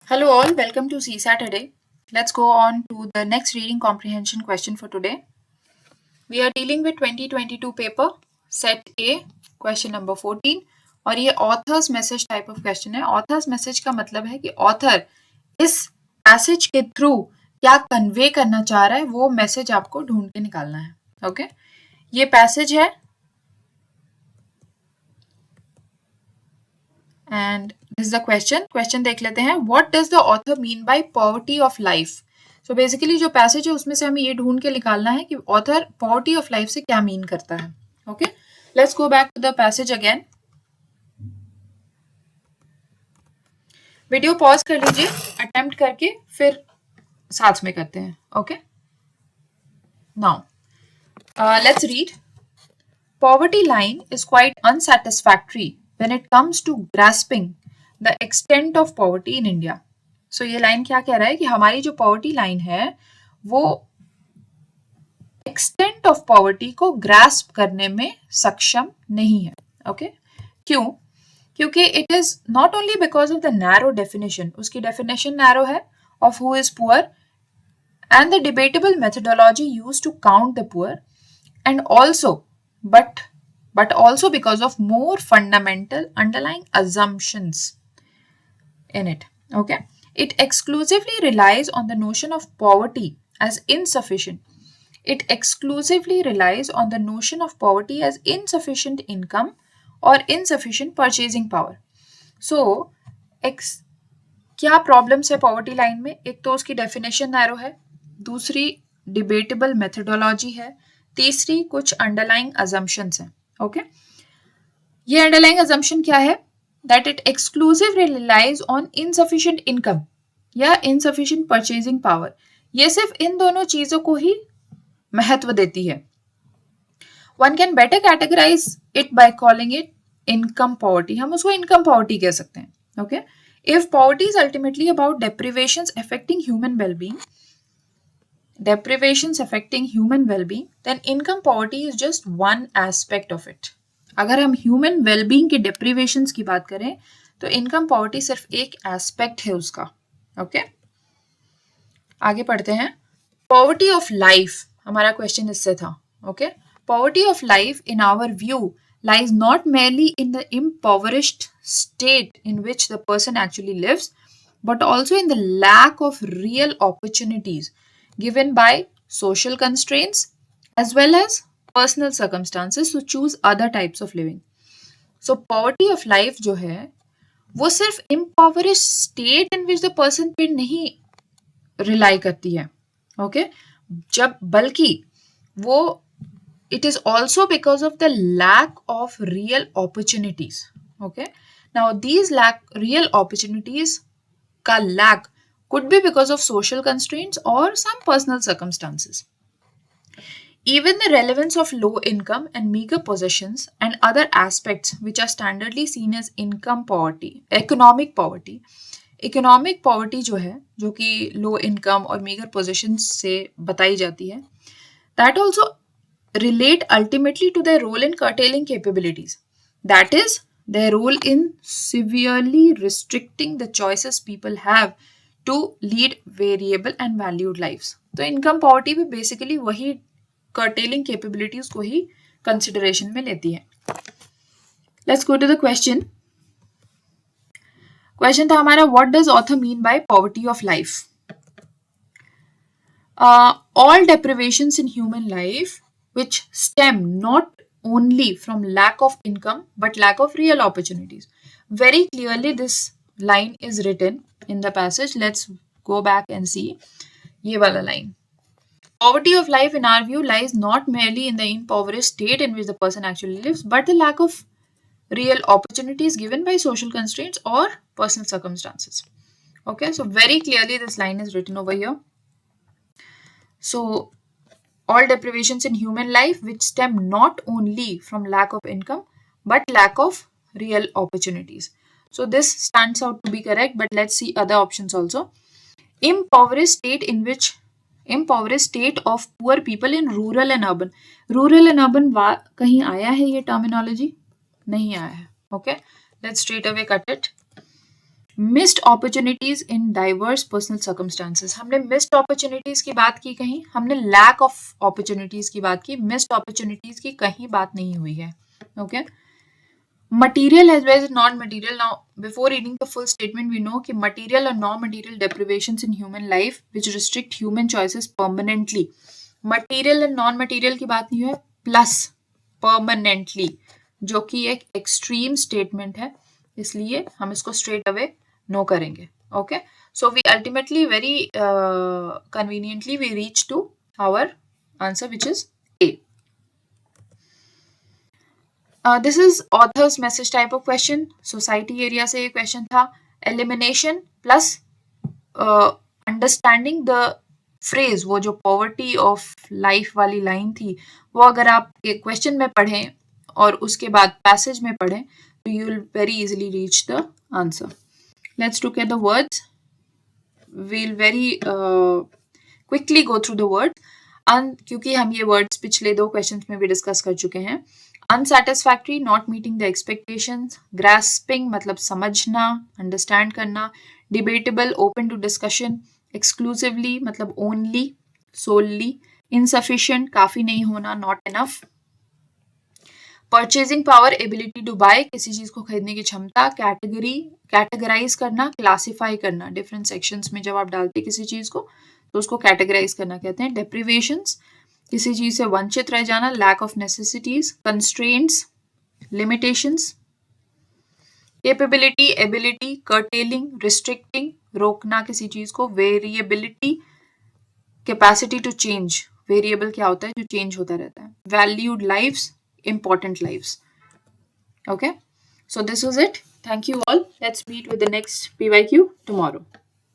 Hello all, welcome to C Saturday. Let's go on to the next reading comprehension question for today. We are dealing with 2022 paper, set A, question number 14 और ये author's message type of question है. Author's message का मतलब है कि author इस passage के through क्या convey करना चाह रहा है वो message आपको ढूंढ के निकालना है. Okay? ये passage है and this is the question देख लेते हैं. What does the author mean by poverty of life? So basically जो पैसेज है उसमें से हमें ये ढूंढ के निकालना है कि ऑथर पॉवर्टी ऑफ लाइफ से क्या मीन करता है. Okay, let's go back to the passage again. Video pause कर लीजिए, अटेम्प्ट करके फिर साथ में करते हैं. Okay, now let's read. Poverty line is quite unsatisfactory when it comes to grasping the extent of poverty in India. So ये line क्या कह रहा है कि हमारी जो पॉवर्टी लाइन है वो एक्सटेंट ऑफ पॉवर्टी को ग्रास्प करने में सक्षम नहीं है. ओके, क्यों? क्योंकि it is not only because of the narrow definition, उसकी डेफिनेशन नैरो है of who is poor and the debatable methodology used to count the poor, and also but also because of more fundamental underlying assumptions in it. Okay, it exclusively relies on the notion of poverty as insufficient. It exclusively relies on the notion of poverty as insufficient income or insufficient purchasing power. So क्या problems है poverty line में? एक तो उसकी definition narrow है, दूसरी debatable methodology है, तीसरी कुछ अंडरलाइंग अजम्पशंस हैं. ओके, ये अंडरलाइंग अजम्पशन क्या है? That it exclusively relies on insufficient income या इनसफिशिएंट परचेजिंग पावर. ये सिर्फ इन दोनों चीजों को ही महत्व देती है. One can better categorise it by calling it income poverty. हम उसको इनकम पॉवर्टी कह सकते हैं. Okay, if poverty is ultimately about deprivations affecting human well-being, then income poverty is just one aspect of it. अगर हम human well-being के deprivations की बात करें तो income poverty सिर्फ एक aspect है उसका. ओके, आगे पढ़ते हैं. Poverty of life हमारा question इससे था. Okay, poverty of life in our view lies not merely in the impoverished state in which the person actually lives, but also in the lack of real opportunities given by social constraints as well as personal circumstances to choose other types of living. So poverty of life जो है वो सिर्फ impoverished state in which the person पे नहीं rely करती है. Okay, जब बल्कि वो it is also because of the lack of real opportunities. Okay, now these real opportunities ka lack could be because of social constraints or some personal circumstances. Even the relevance of low income and meager possessions and other aspects which are standardly seen as income poverty, economic poverty जो है, जो कि low income और meager possessions से बताई जाती है, that also relate ultimately to their role in curtailing capabilities. That is, their role in severely restricting the choices people have to lead variable and valued lives. तो income poverty भी basically वही curtailing capabilities को ही consideration में लेती है. Let's go to the question. Question था हमारा, what does author mean by poverty of life? All deprivations in human life which stem not only from lack of income but lack of real opportunities. Very clearly this line is written in the passage. Let's go back and see ये वाला line. Poverty of life in our view lies not merely in the impoverished state in which the person actually lives, but the lack of real opportunities given by social constraints or personal circumstances. Okay, so very clearly this line is written over here. So all deprivations in human life which stem not only from lack of income but lack of real opportunities. So this stands out to be correct, but let's see other options also. Impoverished state of poor people in rural and urban. Rural and urban कहीं आया है ये terminology? नहीं आया है. Okay, let's straight away cut it. Missed opportunities in diverse personal circumstances, हमने missed opportunities की बात की कहीं, हमने लैक ऑफ अपॉर्चुनिटीज की बात की, मिस्ड अपॉर्चुनिटीज की कहीं बात नहीं हुई है. Okay, material as well as non-material. Now before reading the full statement, we know कि material और non-material deprivations in human life which restrict human choices permanently. material and non-material की बात नहीं है, plus permanently, जो कि एक extreme statement है, इसलिए हम इसको straight away no करेंगे. Okay, so we ultimately very conveniently we reach to our answer which is A. This is author's message type of question. Society area से ये question था. Elimination plus understanding the phrase, वो जो poverty of life वाली line थी, वो अगर आप question में पढ़ें और उसके बाद passage में पढ़ें, तो you will very easily reach the answer. Let's look at the words. We'll very quickly go through the words. क्योंकि हम ये words पिछले 2 questions में भी discuss कर चुके हैं. Unsatisfactory, not meeting the expectations. Grasping मतलब समझना, understand करना. Debatable, open to discussion. Exclusively मतलब only, solely. Insufficient, काफी नहीं होना, not enough. Purchasing power, ability to buy, किसी चीज को खरीदने की क्षमता. Category, categorize करना, classify करना. Different sections में जब आप डालते किसी चीज को, तो उसको categorize करना कहते हैं. Deprivations, किसी चीज से वंचित रह जाना, lack of necessities. Constraints, limitations. Capability, ability. Curtailing, restricting, रोकना किसी चीज को. Variability, capacity to change. Variable क्या होता है? जो चेंज होता रहता है. Valued lives, important lives. Okay, so this was it. Thank you all. Let's meet with the next PYQ tomorrow.